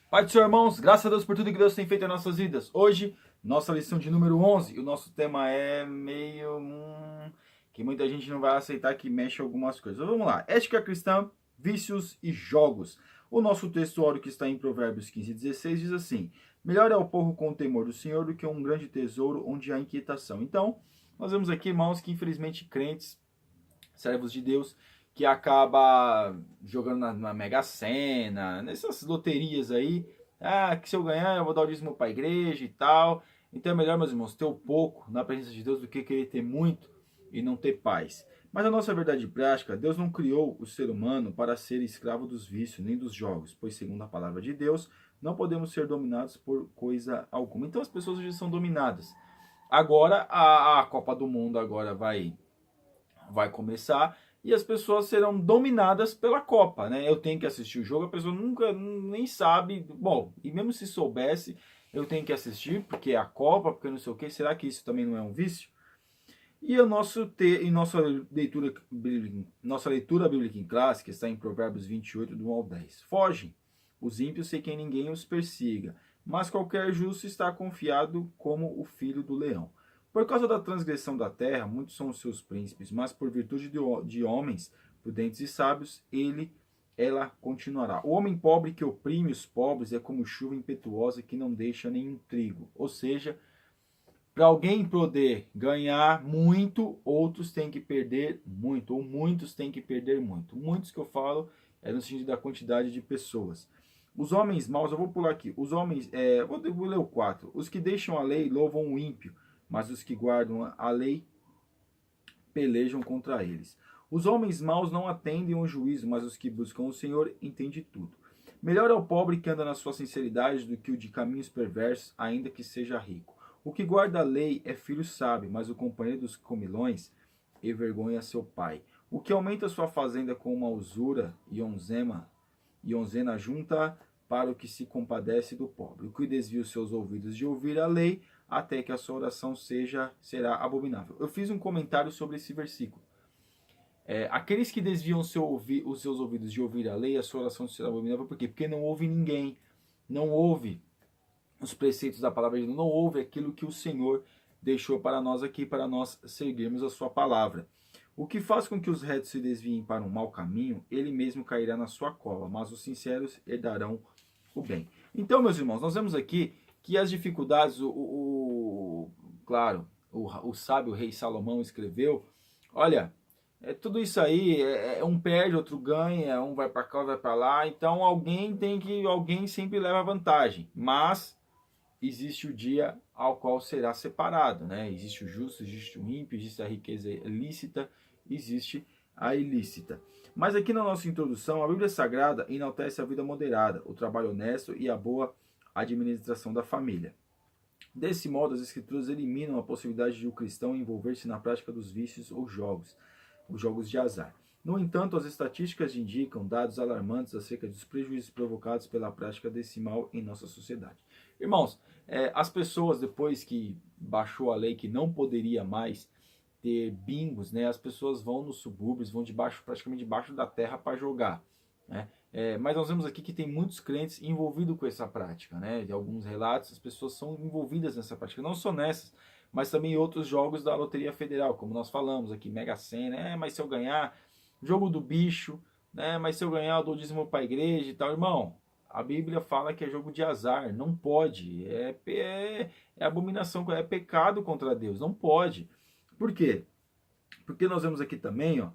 Pai do Senhor, irmãos, graças a Deus por tudo que Deus tem feito em nossas vidas. Hoje, nossa lição de número 11, e o nosso tema é meio... que muita gente não vai aceitar que mexe algumas coisas. Então, vamos lá, ética cristã, vícios e jogos. O nosso textuário que está em Provérbios 15:16 diz assim: melhor é o povo com o temor do Senhor do que um grande tesouro onde há inquietação. Então, nós vemos aqui, irmãos, que infelizmente crentes, servos de Deus, que acaba jogando na Mega Sena, nessas loterias aí. Ah, que se eu ganhar eu vou dar o dízimo para a igreja e tal. Então é melhor, meus irmãos, ter o pouco na presença de Deus do que querer ter muito e não ter paz. Mas a nossa verdade prática, Deus não criou o ser humano para ser escravo dos vícios nem dos jogos, pois segundo a palavra de Deus, não podemos ser dominados por coisa alguma. Então as pessoas hoje são dominadas. Agora a Copa do Mundo agora vai começar e as pessoas serão dominadas pela Copa, né? Eu tenho que assistir o jogo, a pessoa nunca nem sabe, bom, e mesmo se soubesse, eu tenho que assistir porque é a Copa, porque não sei o que. Será que isso também não é um vício? E em nossa leitura bíblica em classe, que está em Provérbios 28, do 1 ao 10. Fogem os ímpios sem que ninguém os persiga, mas qualquer justo está confiado como o filho do leão. Por causa da transgressão da terra, muitos são os seus príncipes, mas por virtude de homens prudentes e sábios, ela continuará. O homem pobre que oprime os pobres é como chuva impetuosa que não deixa nenhum trigo. Ou seja, para alguém poder ganhar muito, outros têm que perder muito, ou muitos têm que perder muito. Muitos que eu falo é no sentido da quantidade de pessoas. Os homens maus, eu vou pular aqui, os homens, vou ler o 4. Os que deixam a lei louvam o ímpio, mas os que guardam a lei pelejam contra eles. Os homens maus não atendem ao juízo, mas os que buscam o Senhor entendem tudo. Melhor é o pobre que anda na sua sinceridade do que o de caminhos perversos, ainda que seja rico. O que guarda a lei é filho sábio, mas o companheiro dos comilões envergonha seu pai. O que aumenta sua fazenda com uma usura e onzena junta para o que se compadece do pobre. O que desvia os seus ouvidos de ouvir a lei, até que a sua oração será abominável. Eu fiz um comentário sobre esse versículo. Aqueles que desviam os seus ouvidos de ouvir a lei, a sua oração será abominável. Por quê? Porque não ouve ninguém, não ouve os preceitos da palavra de Deus, não ouve aquilo que o Senhor deixou para nós aqui, para nós seguirmos a sua palavra. O que faz com que os retos se desviem para um mau caminho, ele mesmo cairá na sua cova, mas os sinceros herdarão o bem. Então, meus irmãos, nós vemos aqui que as dificuldades, claro, o sábio rei Salomão escreveu, olha, tudo isso aí, um perde, outro ganha, um vai para cá, outro vai para lá, então alguém sempre leva vantagem, mas existe o dia ao qual será separado, né? Existe o justo, existe o ímpio, existe a riqueza lícita, existe a ilícita. Mas aqui na nossa introdução, a Bíblia Sagrada enaltece a vida moderada, o trabalho honesto e a boa administração da família. Desse modo, as Escrituras eliminam a possibilidade de o cristão envolver-se na prática dos vícios ou jogos, os jogos de azar. No entanto, as estatísticas indicam dados alarmantes acerca dos prejuízos provocados pela prática desse mal em nossa sociedade. Irmãos, as pessoas, depois que baixou a lei que não poderia mais ter bingos, né, as pessoas vão nos subúrbios, vão praticamente debaixo da terra para jogar, né? Mas nós vemos aqui que tem muitos crentes envolvidos com essa prática, né? De alguns relatos, as pessoas são envolvidas nessa prática, não só nessas, mas também em outros jogos da Loteria Federal, como nós falamos aqui, Mega Sena, mas se eu ganhar, jogo do bicho, né? Mas se eu ganhar, eu dou dízimo para a igreja e tal. Irmão, a Bíblia fala que é jogo de azar, não pode, é abominação, é pecado contra Deus, não pode. Por quê? Porque nós vemos aqui também, ó,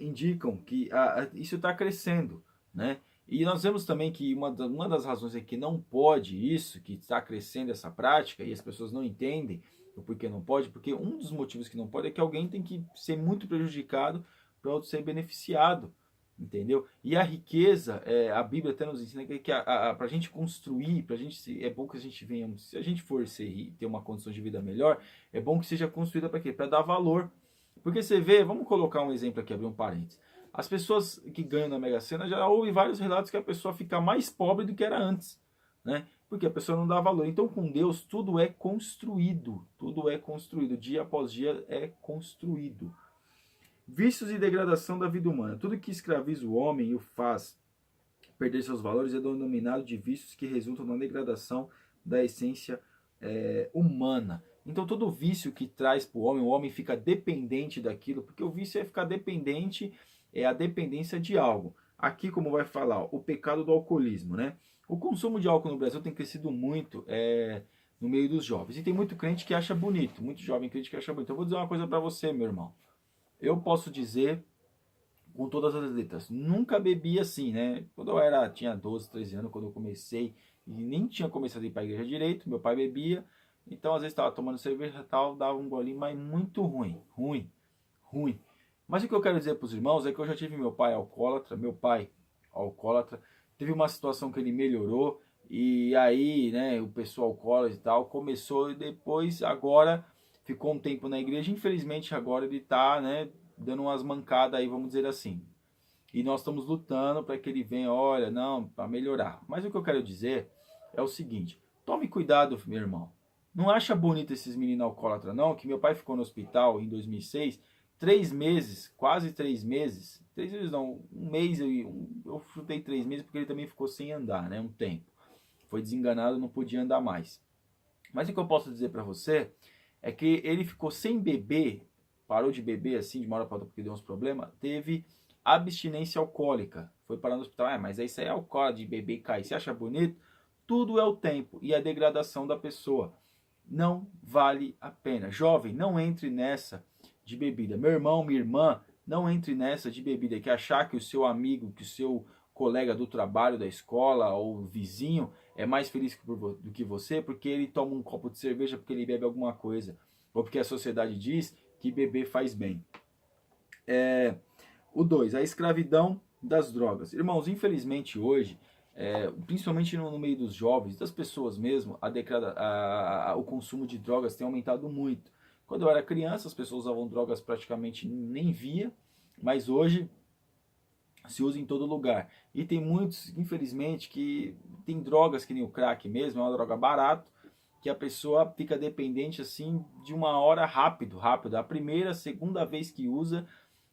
indicam que isso está crescendo, né? E nós vemos também que uma das razões é que não pode isso, que está crescendo essa prática, e as pessoas não entendem o porquê não pode, porque um dos motivos que não pode é que alguém tem que ser muito prejudicado para outro ser beneficiado, entendeu? E a riqueza, a Bíblia até nos ensina que para a gente construir, é bom que a gente venha, se a gente for ter uma condição de vida melhor, é bom que seja construída para quê? Para dar valor. Porque você vê, vamos colocar um exemplo aqui, abrir um parênteses. As pessoas que ganham na Mega Sena, já houve vários relatos que a pessoa fica mais pobre do que era antes, né? Porque a pessoa não dá valor. Então, com Deus, tudo é construído. Tudo é construído. Dia após dia é construído. Vícios e degradação da vida humana. Tudo que escraviza o homem e o faz perder seus valores é denominado de vícios que resultam na degradação da essência humana. Então todo vício que traz para o homem fica dependente daquilo, porque o vício é ficar dependente, é a dependência de algo. Aqui, como vai falar, ó, o pecado do alcoolismo, né? O consumo de álcool no Brasil tem crescido muito no meio dos jovens. E tem muito crente que acha bonito, muito jovem crente que acha bonito. Eu vou dizer uma coisa para você, meu irmão. Eu posso dizer com todas as letras, nunca bebi assim, né? Quando eu tinha 12, 13 anos, quando eu comecei, e nem tinha começado a ir para a igreja direito, meu pai bebia, então às vezes estava tomando cerveja e tal, dava um golinho, mas muito ruim, ruim. Mas o que eu quero dizer para os irmãos é que eu já tive meu pai alcoólatra, teve uma situação que ele melhorou, e aí, né, o pessoal alcoólatra e tal, começou e depois, agora, ficou um tempo na igreja, infelizmente agora ele está, né, dando umas mancadas aí, vamos dizer assim. E nós estamos lutando para que ele venha, olha, não, para melhorar. Mas o que eu quero dizer é o seguinte, tome cuidado, meu irmão. Não acha bonito esses meninos alcoólatras, não, que meu pai ficou no hospital em 2006, 3 meses, quase 3 meses, 3 meses não, um mês, eu chutei 3 meses porque ele também ficou sem andar, né, um tempo. Foi desenganado, não podia andar mais. Mas o que eu posso dizer para você é que ele ficou sem beber, parou de beber assim, de uma hora para outra porque deu uns problemas, teve abstinência alcoólica. Foi parar no hospital, mas isso aí é alcoólatra de beber e cair. Você acha bonito? Tudo é o tempo e a degradação da pessoa. Não vale a pena. Jovem, não entre nessa de bebida. Meu irmão, minha irmã, não entre nessa de bebida. Que achar que o seu amigo, que o seu colega do trabalho, da escola ou vizinho é mais feliz do que você porque ele toma um copo de cerveja, porque ele bebe alguma coisa. Ou porque a sociedade diz que beber faz bem. O 2, a escravidão das drogas. Irmãos, infelizmente hoje, principalmente no meio dos jovens, das pessoas mesmo, o consumo de drogas tem aumentado muito. Quando eu era criança, as pessoas usavam drogas praticamente nem via, mas hoje se usa em todo lugar. E tem muitos, infelizmente, que tem drogas que nem o crack mesmo, é uma droga barata, que a pessoa fica dependente assim de uma hora rápido. A primeira, segunda vez que usa,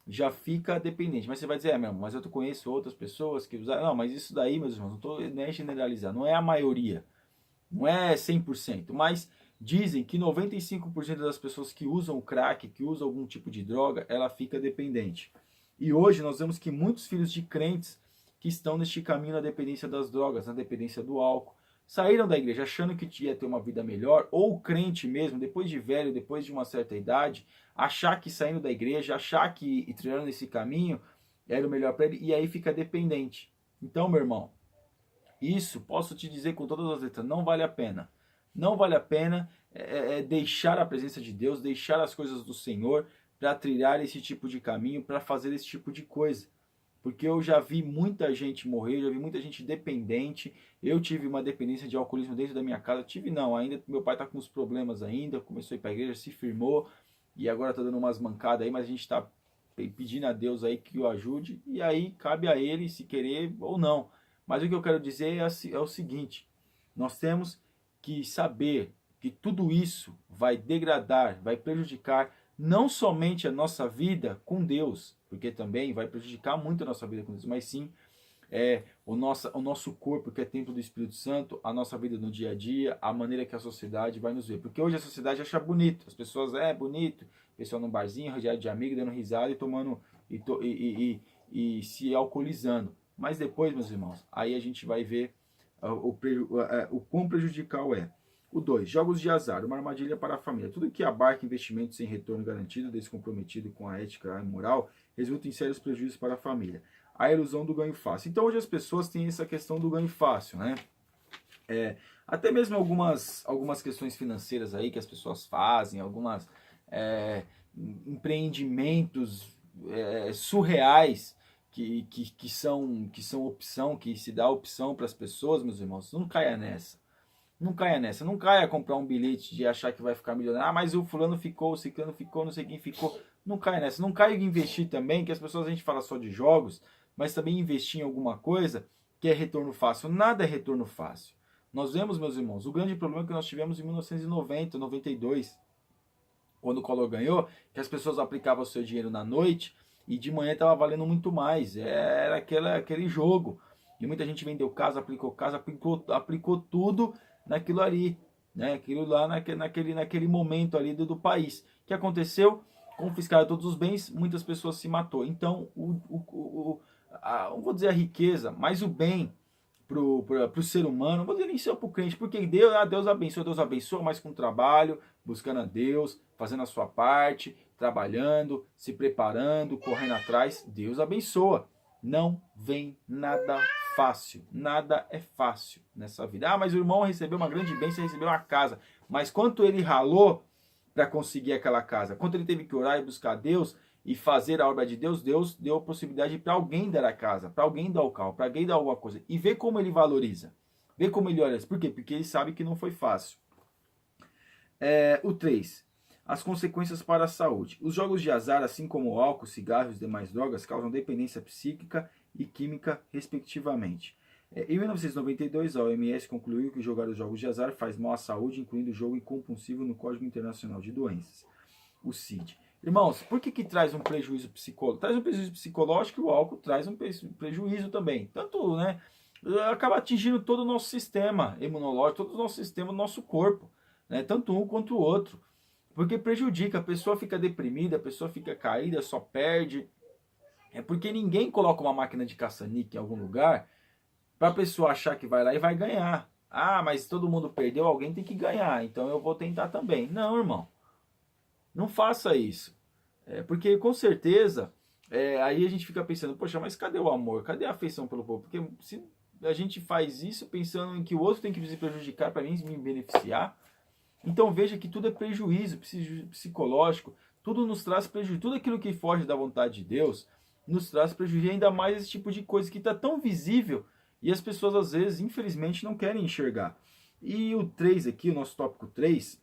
já fica dependente. Mas você vai dizer, mas eu conheço outras pessoas que usam. Não, mas isso daí, meus irmãos, não estou nem generalizando, não é a maioria, não é 100%, mas dizem que 95% das pessoas que usam o crack, que usam algum tipo de droga, ela fica dependente. E hoje nós vemos que muitos filhos de crentes que estão neste caminho na dependência das drogas, na dependência do álcool, saíram da igreja achando que ia ter uma vida melhor, ou o crente mesmo, depois de velho, depois de uma certa idade, achar que saindo da igreja, achar que trilhando esse caminho era o melhor para ele, e aí fica dependente. Então, meu irmão, isso posso te dizer com todas as letras, não vale a pena. Não vale a pena deixar a presença de Deus, deixar as coisas do Senhor para trilhar esse tipo de caminho, para fazer esse tipo de coisa. Porque eu já vi muita gente morrer, já vi muita gente dependente. Eu tive uma dependência de alcoolismo dentro da minha casa. Tive não, ainda meu pai está com uns problemas ainda, começou a ir para a igreja, se firmou e agora está dando umas mancadas aí, mas a gente está pedindo a Deus aí que o ajude e aí cabe a ele se querer ou não. Mas o que eu quero dizer é o seguinte, nós temos que saber que tudo isso vai degradar, vai prejudicar não somente a nossa vida com Deus, porque também vai prejudicar muito a nossa vida com Deus, mas sim o nosso corpo, que é templo do Espírito Santo, a nossa vida no dia a dia, a maneira que a sociedade vai nos ver. Porque hoje a sociedade acha bonito, as pessoas, bonito, o pessoal num barzinho, rodeado de amigos, dando risada e tomando, e se alcoolizando. Mas depois, meus irmãos, aí a gente vai ver o quão prejudicial é. O 2, jogos de azar, uma armadilha para a família. Tudo que abarca investimento sem retorno garantido, descomprometido com a ética e moral, resulta em sérios prejuízos para a família. A ilusão do ganho fácil. Então hoje as pessoas têm essa questão do ganho fácil, né? Até mesmo algumas questões financeiras aí que as pessoas fazem, algumas empreendimentos surreais que são opção, que se dá opção para as pessoas, meus irmãos. Não caia nessa. Não caia nessa, não caia comprar um bilhete de achar que vai ficar milionário. Mas o fulano ficou, o ciclano ficou, não sei quem ficou. Não caia nessa. Não caia em investir também, que as pessoas, a gente fala só de jogos, mas também investir em alguma coisa que é retorno fácil. Nada é retorno fácil. Nós vemos, meus irmãos, o grande problema que nós tivemos em 1990, 92, quando o Collor ganhou, que as pessoas aplicavam o seu dinheiro na noite e de manhã estava valendo muito mais. Era aquele jogo. E muita gente vendeu casa, aplicou tudo naquilo ali, né? Aquilo lá naquele momento ali do país. O que aconteceu? Confiscaram todos os bens, muitas pessoas se matou. Então, não vou dizer a riqueza, mas o bem pro ser humano, não vou dizer nem só pro crente, porque Deus abençoa, mas com trabalho, buscando a Deus, fazendo a sua parte, trabalhando, se preparando, correndo atrás, Deus abençoa. Não vem nada fácil, nada é fácil nessa vida. Ah, mas o irmão recebeu uma grande bênção, recebeu uma casa, mas quanto ele ralou para conseguir aquela casa, quanto ele teve que orar e buscar a Deus e fazer a obra de Deus, Deus deu a possibilidade para alguém dar a casa, para alguém dar o carro, para alguém dar alguma coisa. E vê como ele valoriza, vê como ele olha. Por quê? Porque ele sabe que não foi fácil. O 3. As consequências para a saúde. Os jogos de azar, assim como o álcool, cigarros e demais drogas, causam dependência psíquica e química, respectivamente. Em 1992, a OMS concluiu que jogar os jogos de azar faz mal à saúde, incluindo o jogo compulsivo no Código Internacional de Doenças, o CID. Irmãos, por que traz um prejuízo psicológico? Traz um prejuízo psicológico e o álcool traz um prejuízo também. Tanto, né, acaba atingindo todo o nosso sistema imunológico, todo o nosso sistema do nosso corpo, né, tanto um quanto o outro. Porque prejudica, a pessoa fica deprimida, a pessoa fica caída, só perde. É porque ninguém coloca uma máquina de caça-níquel em algum lugar para a pessoa achar que vai lá e vai ganhar. Ah, mas todo mundo perdeu, alguém tem que ganhar, então eu vou tentar também. Não, irmão. Não faça isso. Porque com certeza, aí a gente fica pensando, poxa, mas cadê o amor? Cadê a afeição pelo povo? Porque se a gente faz isso pensando em que o outro tem que se prejudicar para mim me beneficiar, então veja que tudo é prejuízo psicológico, tudo nos traz prejuízo, tudo aquilo que foge da vontade de Deus nos traz prejuízo, ainda mais esse tipo de coisa que está tão visível e as pessoas às vezes, infelizmente, não querem enxergar. E o 3 aqui, o nosso tópico 3,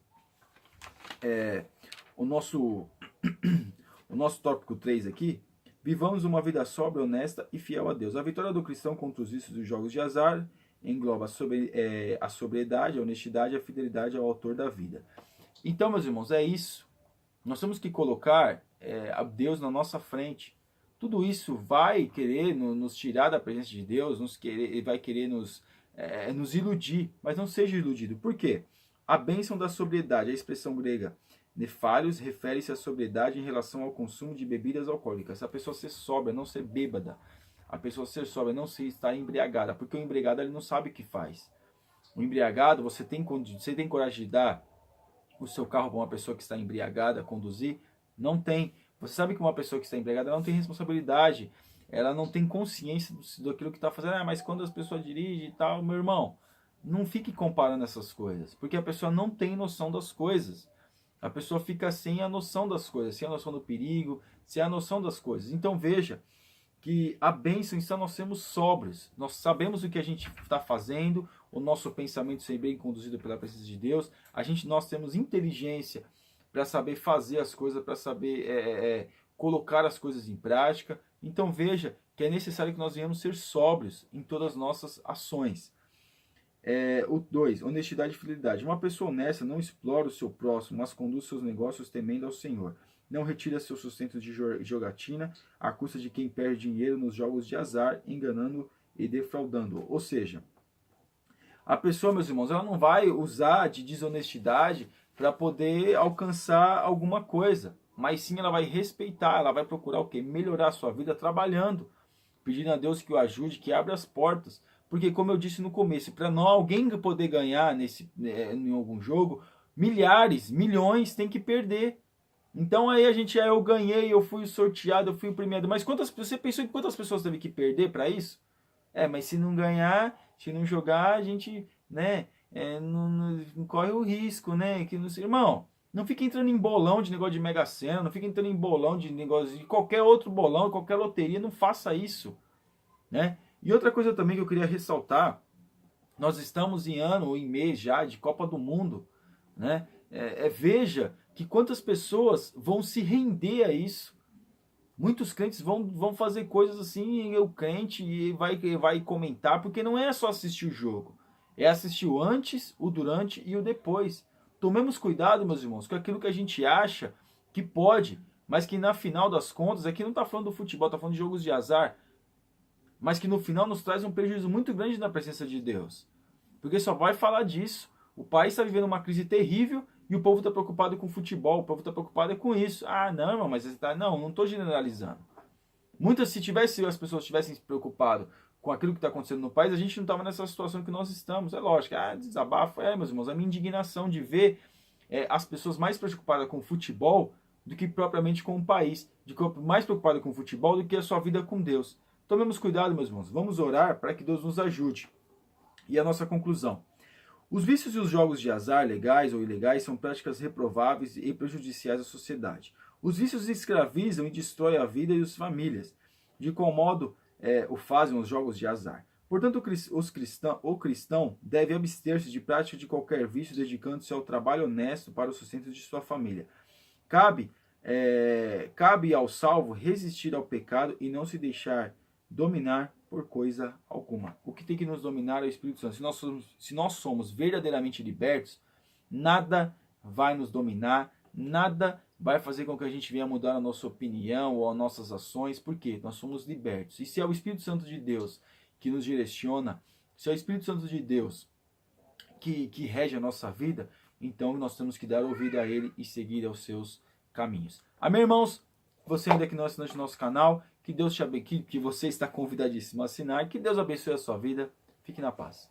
o nosso tópico 3 aqui, vivamos uma vida sóbria, honesta e fiel a Deus. A vitória do cristão contra os vícios dos jogos de azar engloba a sobriedade, a honestidade e a fidelidade ao autor da vida. Então, meus irmãos, é isso. Nós temos que colocar a Deus na nossa frente. Tudo isso vai querer nos tirar da presença de Deus, vai querer nos iludir, mas não seja iludido. Por quê? A bênção da sobriedade, a expressão grega nefários, refere-se à sobriedade em relação ao consumo de bebidas alcoólicas. A pessoa ser sóbria, não ser bêbada. A pessoa ser sóbria, não se estar embriagada, porque o embriagado ele não sabe o que faz. O embriagado, você tem coragem de dar o seu carro para uma pessoa que está embriagada, conduzir? Não tem. Você sabe que uma pessoa que está embriagada não tem responsabilidade, ela não tem consciência daquilo que está fazendo. Ah, mas quando as pessoas dirigem e tal, meu irmão, não fique comparando essas coisas, porque a pessoa não tem noção das coisas. A pessoa fica sem a noção das coisas, sem a noção do perigo, sem a noção das coisas. Então veja que a bênção está nós sermos sóbrios. Nós sabemos o que a gente está fazendo, o nosso pensamento ser bem conduzido pela presença de Deus. Nós temos inteligência para saber fazer as coisas, para saber colocar as coisas em prática. Então veja que é necessário que nós venhamos ser sóbrios em todas as nossas ações. O 2, honestidade e fidelidade. Uma pessoa honesta não explora o seu próximo, mas conduz seus negócios temendo ao Senhor. Não retira seu sustento de jogatina à custa de quem perde dinheiro nos jogos de azar, enganando e defraudando. Ou seja, a pessoa, meus irmãos, ela não vai usar de desonestidade para poder alcançar alguma coisa, mas sim ela vai respeitar, ela vai procurar o quê? Melhorar a sua vida trabalhando, pedindo a Deus que o ajude, que abra as portas. Porque, como eu disse no começo, para alguém poder ganhar em algum jogo, milhares, milhões tem que perder. Então aí eu ganhei, eu fui sorteado, eu fui o premiado. Mas você pensou em quantas pessoas teve que perder para isso? Mas se não ganhar, se não jogar, a gente, né, não corre o risco, né? Irmão, não fica entrando em bolão de negócio de Mega Sena, não fica entrando em bolão de negócio de qualquer outro bolão, qualquer loteria, não faça isso, né? E outra coisa também que eu queria ressaltar, nós estamos em ano ou em mês já de Copa do Mundo, né? Veja que quantas pessoas vão se render a isso. Muitos crentes vão fazer coisas assim, o crente vai comentar, porque não é só assistir o jogo, é assistir o antes, o durante e o depois. Tomemos cuidado, meus irmãos, com aquilo que a gente acha que pode, mas que na final das contas, aqui não está falando do futebol, está falando de jogos de azar. mas que no final nos traz um prejuízo muito grande na presença de Deus. Porque só vai falar disso. O país está vivendo uma crise terrível e o povo está preocupado com futebol, o povo está preocupado com isso. Ah, não, irmão, mas não estou generalizando. Se as pessoas tivessem se preocupado com aquilo que está acontecendo no país, a gente não estava nessa situação que nós estamos. É lógico, desabafo, meus irmãos, a minha indignação de ver as pessoas mais preocupadas com o futebol do que propriamente com o país, mais preocupadas com o futebol do que a sua vida com Deus. Tomemos cuidado, meus irmãos, vamos orar para que Deus nos ajude. E a nossa conclusão. Os vícios e os jogos de azar, legais ou ilegais, são práticas reprováveis e prejudiciais à sociedade. Os vícios escravizam e destroem a vida e as famílias, de qual modo o fazem os jogos de azar. Portanto, o cristão deve abster-se de prática de qualquer vício, dedicando-se ao trabalho honesto para o sustento de sua família. Cabe ao salvo resistir ao pecado e não se deixar dominar por coisa alguma. O que tem que nos dominar é o Espírito Santo. Se nós somos verdadeiramente libertos, nada vai nos dominar, nada vai fazer com que a gente venha mudar a nossa opinião ou as nossas ações. Por quê? Nós somos libertos. E se é o Espírito Santo de Deus que nos direciona, se é o Espírito Santo de Deus que rege a nossa vida, então nós temos que dar ouvido a Ele e seguir aos seus caminhos. Amém, irmãos? Você ainda que não é assinante do nosso canal, que Deus te abençoe, que você está convidadíssimo a assinar, que Deus abençoe a sua vida. Fique na paz.